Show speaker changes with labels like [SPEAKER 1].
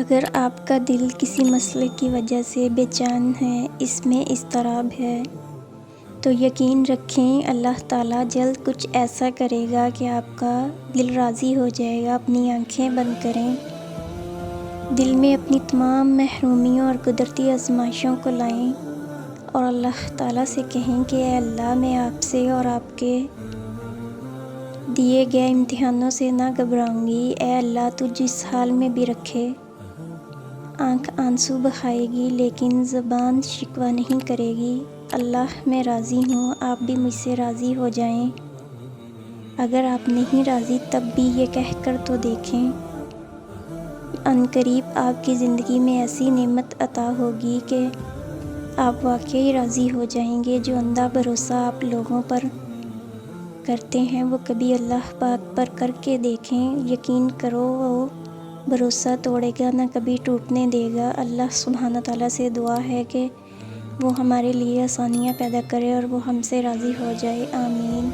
[SPEAKER 1] اگر آپ کا دل کسی مسئلے کی وجہ سے بے چین ہے، اس میں اضطراب ہے، تو یقین رکھیں اللہ تعالیٰ جلد کچھ ایسا کرے گا کہ آپ کا دل راضی ہو جائے گا۔ اپنی آنکھیں بند کریں، دل میں اپنی تمام محرومیوں اور قدرتی آزمائشوں کو لائیں اور اللہ تعالیٰ سے کہیں کہ اے اللہ، میں آپ سے اور آپ کے دیے گئے امتحانوں سے نہ گھبراؤں گی۔ اے اللہ، تو جس حال میں بھی رکھے، آنکھ آنسو بہائے گی لیکن زبان شکوہ نہیں کرے گی۔ اللہ، میں راضی ہوں، آپ بھی مجھ سے راضی ہو جائیں۔ اگر آپ نہیں راضی تب بھی یہ کہہ کر تو دیکھیں، عنقریب آپ کی زندگی میں ایسی نعمت عطا ہوگی کہ آپ واقعی راضی ہو جائیں گے۔ جو اندھا بھروسہ آپ لوگوں پر کرتے ہیں وہ کبھی اللہ پاک پر کر کے دیکھیں، یقین کرو وہ بھروسہ توڑے گا نہ کبھی ٹوٹنے دے گا۔ اللہ سبحانہ تعالیٰ سے دعا ہے کہ وہ ہمارے لیے آسانیاں پیدا کرے اور وہ ہم سے راضی ہو جائے، آمین۔